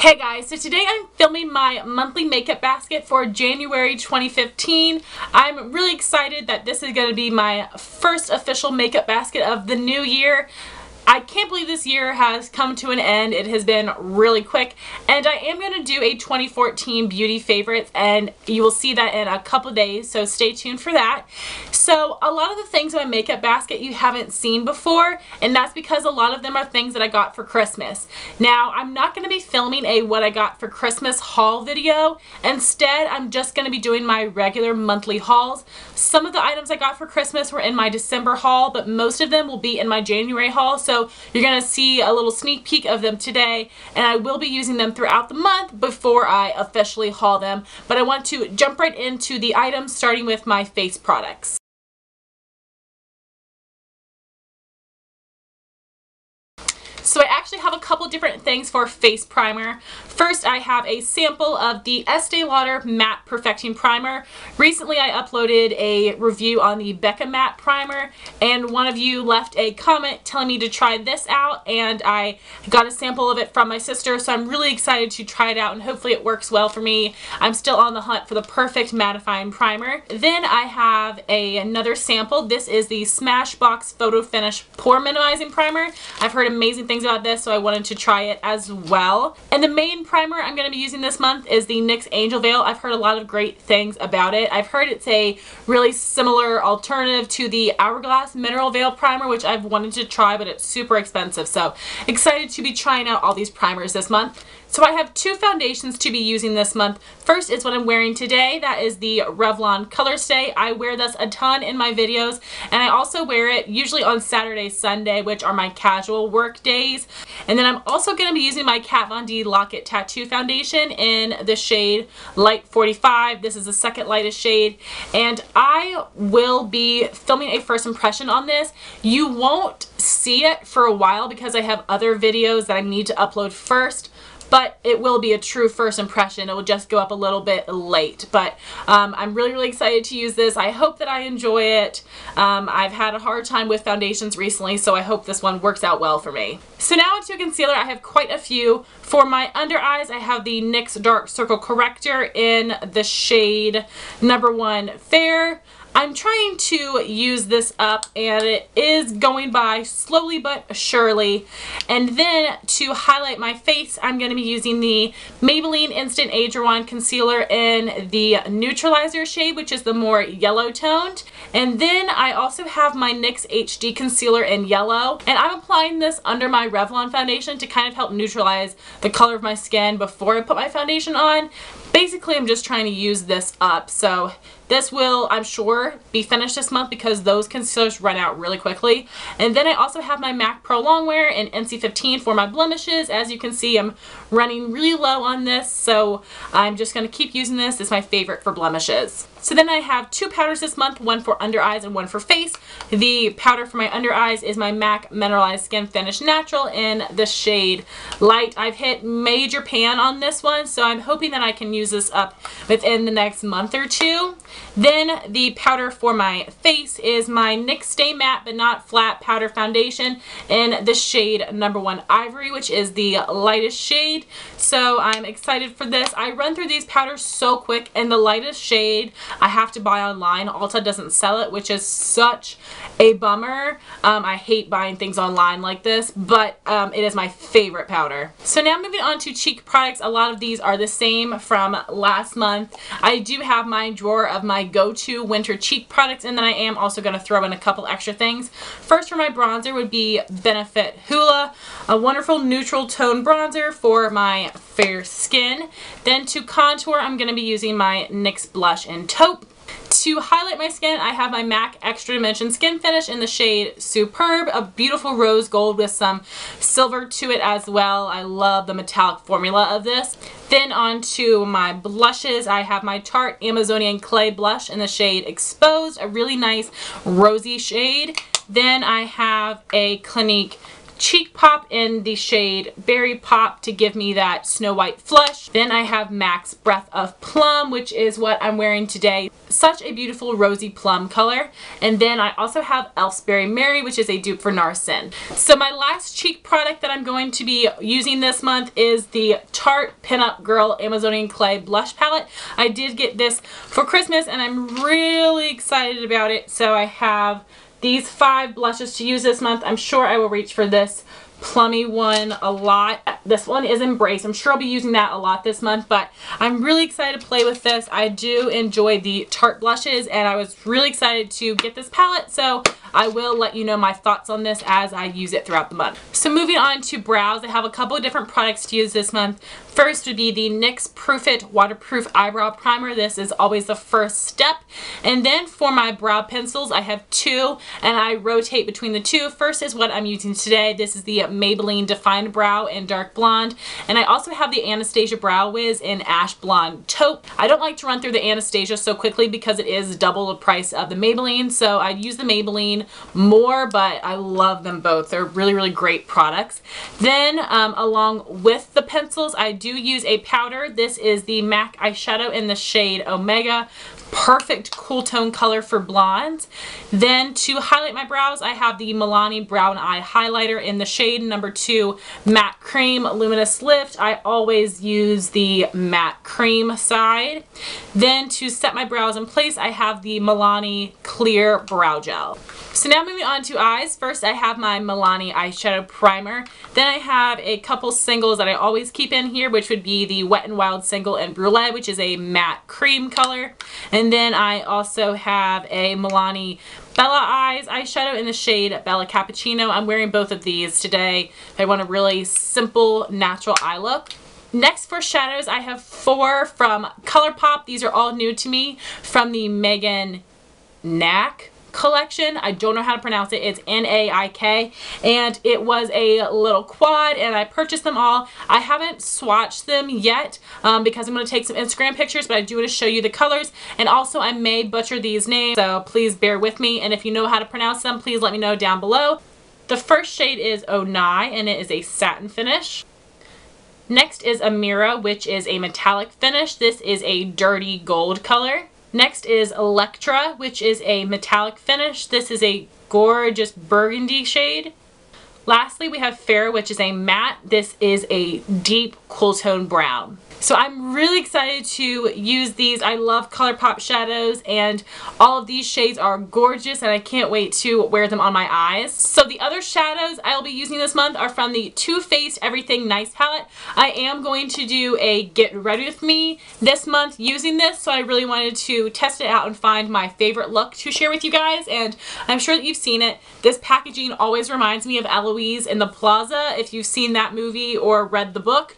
Hey guys, so today I'm filming my monthly makeup basket for January 2015. I'm really excited that this is going to be my first official makeup basket of the new year. I can't believe this year has come to an end. It has been really quick, and I am going to do a 2014 beauty favorites, and you will see that in a couple days, so stay tuned for that. So a lot of the things in my makeup basket you haven't seen before, and that's because a lot of them are things that I got for Christmas. Now, I'm not going to be filming a what I got for Christmas haul video. Instead, I'm just going to be doing my regular monthly hauls. Some of the items I got for Christmas were in my December haul, but most of them will be in my January haul, so you're going to see a little sneak peek of them today, and I will be using them throughout the month before I officially haul them. But I want to jump right into the items, starting with my face products. So I actually have a couple different things for face primer. First, I have a sample of the Estee Lauder Matte Perfecting Primer. Recently, I uploaded a review on the Becca Matte Primer, and one of you left a comment telling me to try this out, and I got a sample of it from my sister, so I'm really excited to try it out, and hopefully it works well for me. I'm still on the hunt for the perfect mattifying primer. Then I have another sample. This is the Smashbox Photo Finish Pore Minimizing Primer. I've heard amazing things about this, so I wanted to try it as well. And the main primer I'm going to be using this month is the NYX Angel Veil. I've heard a lot of great things about it. I've heard it's a really similar alternative to the Hourglass Mineral Veil Primer, which I've wanted to try, but it's super expensive. So excited to be trying out all these primers this month. So I have two foundations to be using this month. First is what I'm wearing today. That is the Revlon Colorstay. I wear this a ton in my videos, and I also wear it usually on Saturday, Sunday, which are my casual work days. And then I'm also going to be using my Kat Von D Lock-It Tattoo Foundation in the shade Light 45. This is the second lightest shade, and I will be filming a first impression on this. You won't see it for a while because I have other videos that I need to upload first, but it will be a true first impression. It will just go up a little bit late, but I'm really excited to use this. I hope that I enjoy it. I've had a hard time with foundations recently, so I hope this one works out well for me. So now into concealer, I have quite a few. For my under eyes, I have the NYX Dark Circle Corrector in the shade number 1 Fair. I'm trying to use this up, and it is going by slowly but surely. And then to highlight my face, I'm going to be using the Maybelline Instant Age Rewind Concealer in the Neutralizer shade, which is the more yellow toned. And then I also have my NYX HD Concealer in yellow, and I'm applying this under my Revlon foundation to kind of help neutralize the color of my skin before I put my foundation on. Basically, I'm just trying to use this up, so this will, I'm sure, be finished this month because those concealers run out really quickly. And then I also have my MAC Pro Longwear in NC15 for my blemishes. As you can see, I'm running really low on this, so I'm just going to keep using this. It's my favorite for blemishes. So then I have two powders this month, one for under eyes and one for face. The powder for my under eyes is my MAC Mineralized Skin Finish Natural in the shade Light. I've hit major pan on this one, so I'm hoping that I can use this up within the next month or two. Then the powder for my face is my NYX Stay Matte But Not Flat Powder Foundation in the shade number 1 Ivory, which is the lightest shade. So I'm excited for this. I run through these powders so quick, and the lightest shade I have to buy online. Ulta doesn't sell it, which is such a bummer. I hate buying things online like this, but it is my favorite powder. So now moving on to cheek products. A lot of these are the same from last month. I do have my drawer of my go-to winter cheek products, and then I am also going to throw in a couple extra things. First, for my bronzer would be Benefit Hoola, a wonderful neutral tone bronzer for my fair skin. Then to contour, I'm going to be using my NYX blush in Taupe. To highlight my skin, I have my MAC Extra Dimension Skin Finish in the shade Superb, a beautiful rose gold with some silver to it as well. I love the metallic formula of this. Then on to my blushes, I have my Tarte Amazonian Clay Blush in the shade Exposed, a really nice rosy shade. Then I have a Clinique Cheek Pop in the shade Berry Pop to give me that Snow White flush. Then I have MAC's Breath of Plum, which is what I'm wearing today. Such a beautiful rosy plum color. And then I also have e.l.f.'s Berry Mary, which is a dupe for Narcin. So my last cheek product that I'm going to be using this month is the Tarte Pinup Girl Amazonian Clay Blush Palette. I did get this for Christmas and I'm really excited about it. So I have these 5 blushes to use this month. I'm sure I will reach for this plummy one a lot. This one is Embrace. I'm sure I'll be using that a lot this month, but I'm really excited to play with this. I do enjoy the Tarte blushes and I was really excited to get this palette, so I will let you know my thoughts on this as I use it throughout the month. So moving on to brows, I have a couple of different products to use this month. First would be the NYX Proof It Waterproof Eyebrow Primer. This is always the first step. And then for my brow pencils, I have 2 and I rotate between the 2. First is what I'm using today. This is the Maybelline Defined Brow in Dark Blonde. And I also have the Anastasia Brow Wiz in Ash Blonde Taupe. I don't like to run through the Anastasia so quickly because it is double the price of the Maybelline. So I use the Maybelline more, but I love them both. They're really, really great products. Then along with the pencils, I do use a powder. This is the MAC eyeshadow in the shade Omega. Perfect cool tone color for blondes. Then to highlight my brows, I have the Milani Brown Eye Highlighter in the shade number 2 Matte Cream Luminous Lift. I always use the matte cream side. Then to set my brows in place, I have the Milani Clear Brow Gel. So now moving on to eyes. First I have my Milani eyeshadow primer. Then I have a couple singles that I always keep in here, which would be the Wet n Wild single in Brulee, which is a matte cream color. And then I also have a Milani Bella Eyes eyeshadow in the shade Bella Cappuccino. I'm wearing both of these today. I want a really simple, natural eye look. Next for shadows, I have 4 from ColourPop. These are all new to me from the Megan Nack collection. I don't know how to pronounce it. It's N-A-I-K, and it was a little quad and I purchased them all. I haven't swatched them yet because I'm going to take some Instagram pictures, but I do want to show you the colors, and also I may butcher these names, so please bear with me, and if you know how to pronounce them, please let me know down below. The first shade is Onai and it is a satin finish. Next is Amira, which is a metallic finish. This is a dirty gold color. Next is Electra, which is a metallic finish. This is a gorgeous burgundy shade. Lastly, we have Fair, which is a matte. This is a deep cool tone brown. So I'm really excited to use these. I love ColourPop shadows and all of these shades are gorgeous and I can't wait to wear them on my eyes. So the other shadows I'll be using this month are from the Too Faced Everything Nice palette. I am going to do a get ready with me this month using this, so I really wanted to test it out and find my favorite look to share with you guys, and I'm sure that you've seen it. This packaging always reminds me of Eloise in the Plaza, if you've seen that movie or read the book.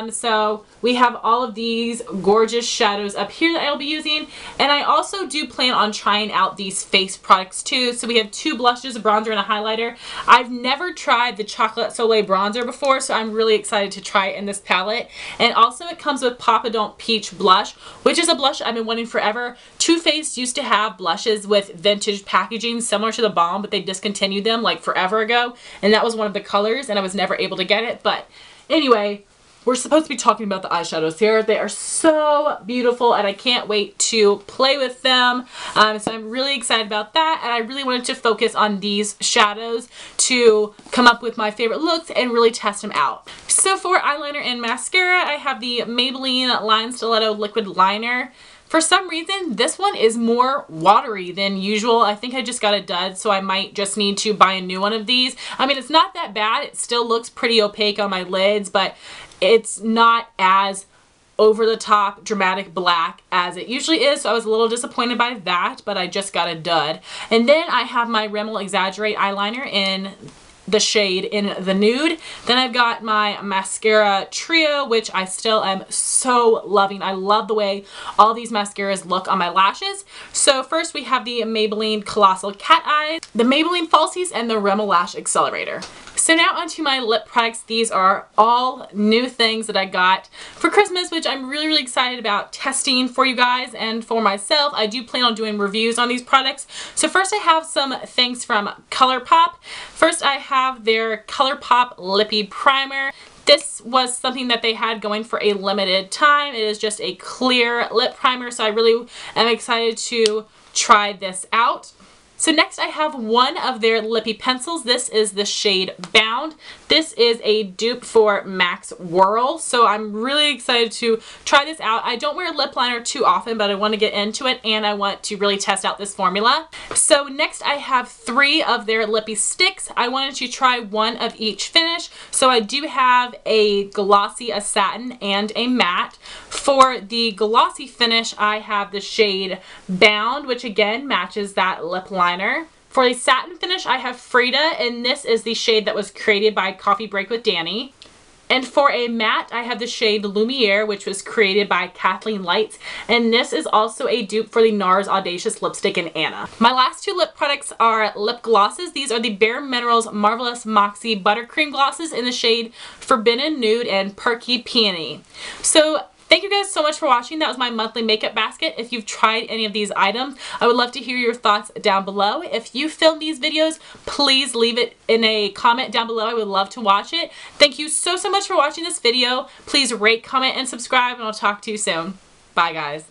So we have all of these gorgeous shadows up here that I'll be using, and I also do plan on trying out these face products too. So we have 2 blushes, a bronzer and a highlighter. I've never tried the Chocolate Soleil bronzer before, so I'm really excited to try it in this palette. And also it comes with Papa Don't Peach blush, which is a blush I've been wanting forever. Too Faced used to have blushes with vintage packaging similar to the Balm, but they discontinued them like forever ago, and that was one of the colors and I was never able to get it. But anyway, we're supposed to be talking about the eyeshadows here. They are so beautiful and I can't wait to play with them. So I'm really excited about that, and I really wanted to focus on these shadows to come up with my favorite looks and really test them out. So for eyeliner and mascara, I have the Maybelline Line Stiletto Liquid Liner. For some reason, this one is more watery than usual. I think I just got a dud, so I might just need to buy a new one of these. I mean, it's not that bad. It still looks pretty opaque on my lids, but it's not as over the top dramatic black as it usually is, so I was a little disappointed by that, but I just got a dud. And then I have my Rimmel Exaggerate eyeliner in the shade in the nude. Then I've got my mascara trio, which I still am so loving. I love the way all these mascaras look on my lashes. So first we have the Maybelline Colossal Cat Eyes, the Maybelline Falsies, and the Rimmel Lash Accelerator. So now onto my lip products. These are all new things that I got for Christmas, which I'm really, really excited about testing for you guys and for myself. I do plan on doing reviews on these products. So first I have some things from ColourPop. First I have have their ColourPop Lippy Primer. This was something that they had going for a limited time. It is just a clear lip primer, so I really am excited to try this out. So next I have one of their lippy pencils. This is the shade Bound. This is a dupe for Max Whirl, so I'm really excited to try this out. I don't wear lip liner too often, but I want to get into it and I want to really test out this formula. So next I have 3 of their lippy sticks. I wanted to try one of each finish. So I do have a glossy, a satin, and a matte. For the glossy finish, I have the shade Bound, which again matches that lip liner. For the satin finish, I have Frida, and this is the shade that was created by Coffee Break with Danny. And for a matte, I have the shade Lumiere, which was created by Kathleen Lights, and this is also a dupe for the NARS Audacious Lipstick in Anna. My last 2 lip products are lip glosses. These are the Bare Minerals Marvelous Moxie Buttercream Glosses in the shade Forbidden Nude and Perky Peony. So thank you guys so much for watching. That was my monthly makeup basket. If you've tried any of these items, I would love to hear your thoughts down below. If you filmed these videos, please leave it in a comment down below. I would love to watch it. Thank you so much for watching this video. Please rate, comment, and subscribe, and I'll talk to you soon. Bye, guys.